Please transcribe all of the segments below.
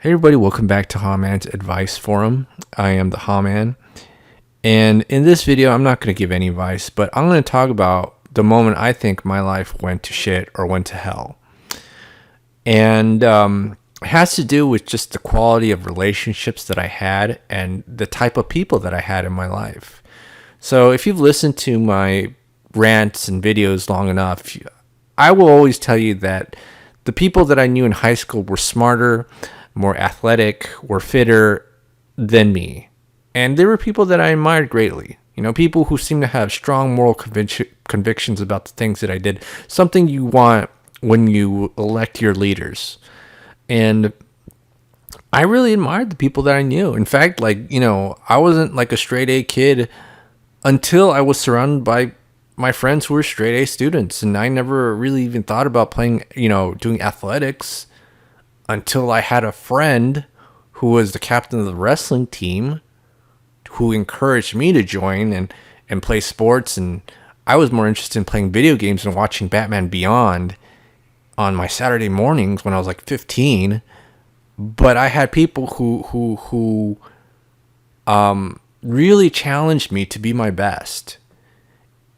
Hey everybody, welcome back to Haman's Advice Forum. I am the Haman, and in this video I'm not going to give any advice, but I'm going to talk about the moment I think my life went to shit or went to hell. And it has to do with just the quality of relationships that I had and the type of people that I had in my life. So if you've listened to my rants and videos long enough, I will always tell you that the people that I knew in high school were smarter, more athletic, were fitter than me. And they were people that I admired greatly. You know, people who seem to have strong moral convictions about the things that I did. Something you want when you elect your leaders. And I really admired the people that I knew. In fact, I wasn't like a straight A kid until I was surrounded by my friends who were straight A students. And I never really even thought about playing, doing athletics until I had a friend who was the captain of the wrestling team who encouraged me to join and play sports. And I was more interested in playing video games and watching Batman Beyond on my Saturday mornings when I was like 15. But I had people who really challenged me to be my best.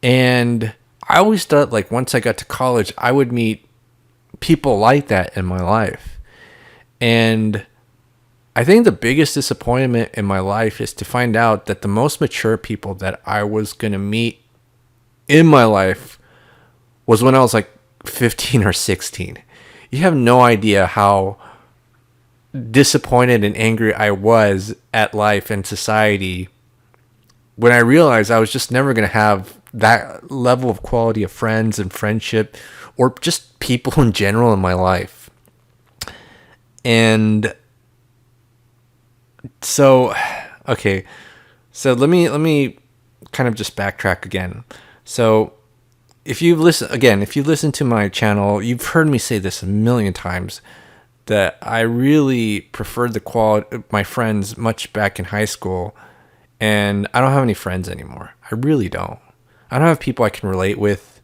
And I always thought, like, once I got to college, I would meet people like that in my life. And I think the biggest disappointment in my life is to find out that the most mature people that I was going to meet in my life was when I was like 15 or 16. You have no idea how disappointed and angry I was at life and society when I realized I was just never going to have that level of quality of friends and friendship or just people in general in my life. And so, okay, so let me kind of just backtrack again. So if you've listened to my channel, you've heard me say this a million times that I really preferred the quality of my friends much back in high school, and I don't have any friends anymore. I really don't. I don't have people I can relate with.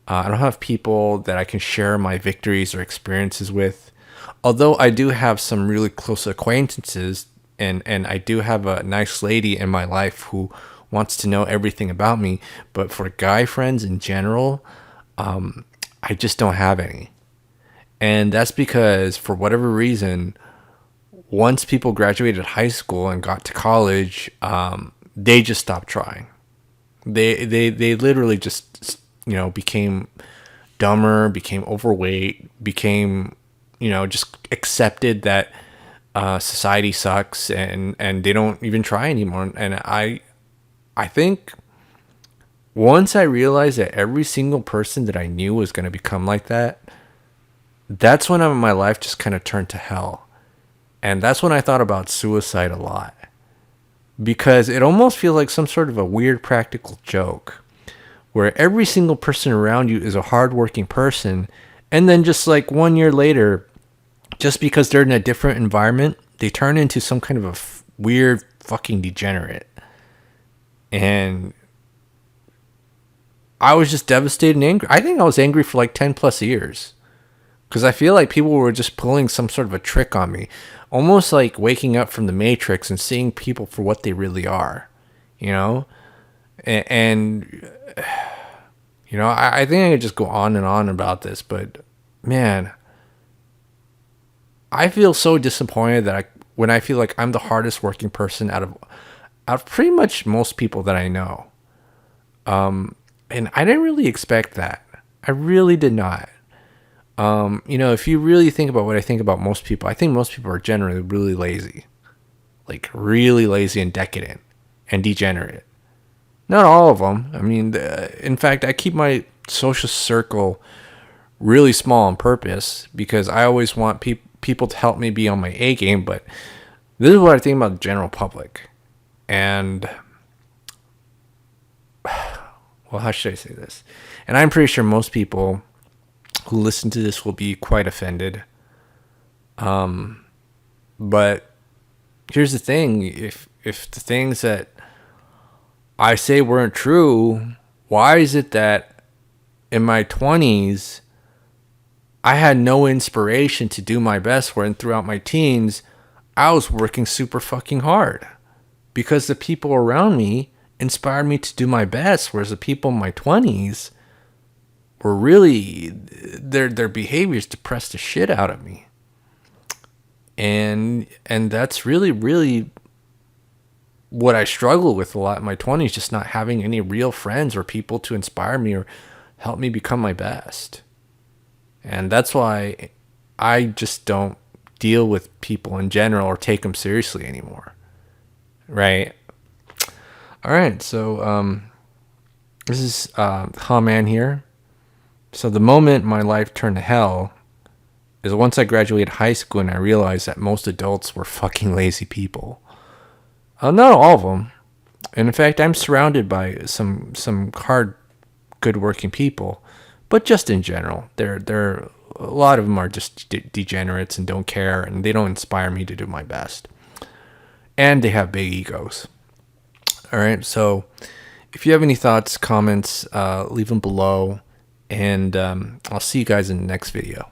I don't have people that I can share my victories or experiences with. Although I do have some really close acquaintances, and I do have a nice lady in my life who wants to know everything about me. But for guy friends in general, I just don't have any. And that's because, for whatever reason, once people graduated high school and got to college, they just stopped trying. They literally just, became dumber, became overweight, became, just accepted that society sucks and they don't even try anymore. And I think once I realized that every single person that I knew was going to become like that, that's when my life just kind of turned to hell. And that's when I thought about suicide a lot, because it almost feels like some sort of a weird practical joke where every single person around you is a hardworking person, and then just like 1 year later, just because they're in a different environment, they turn into some kind of a weird fucking degenerate. And I was just devastated and angry. I think I was angry for like 10 plus years, because I feel like people were just pulling some sort of a trick on me, almost like waking up from the Matrix and seeing people for what they really are, and I think I could just go on and on about this, but man, I feel so disappointed that when I feel like I'm the hardest working person out of pretty much most people that I know. And I didn't really expect that. I really did not. If you really think about what I think about most people, I think most people are generally really lazy. Like really lazy and decadent and degenerate. Not all of them. I mean, in fact, I keep my social circle really small on purpose because I always want people to help me be on my A game. But this is what I think about the general public. And, well, how should I say this? And I'm pretty sure most people who listen to this will be quite offended. But here's the thing. If the things that I say weren't true, why is it that in my 20s I had no inspiration to do my best for, and throughout my teens I was working super fucking hard because the people around me inspired me to do my best, whereas the people in my 20s were really, their behaviors depressed the shit out of me. And that's really what I struggle with a lot in my 20s, just not having any real friends or people to inspire me or help me become my best. And that's why I just don't deal with people in general or take them seriously anymore. Right? All right, so this is Man here. So the moment my life turned to hell is once I graduated high school and I realized that most adults were fucking lazy people. Not all of them. And in fact, I'm surrounded by some hard, good-working people, but just in general, they're a lot of them are just degenerates and don't care, and they don't inspire me to do my best. And they have big egos. All right, so if you have any thoughts, comments, leave them below, and I'll see you guys in the next video.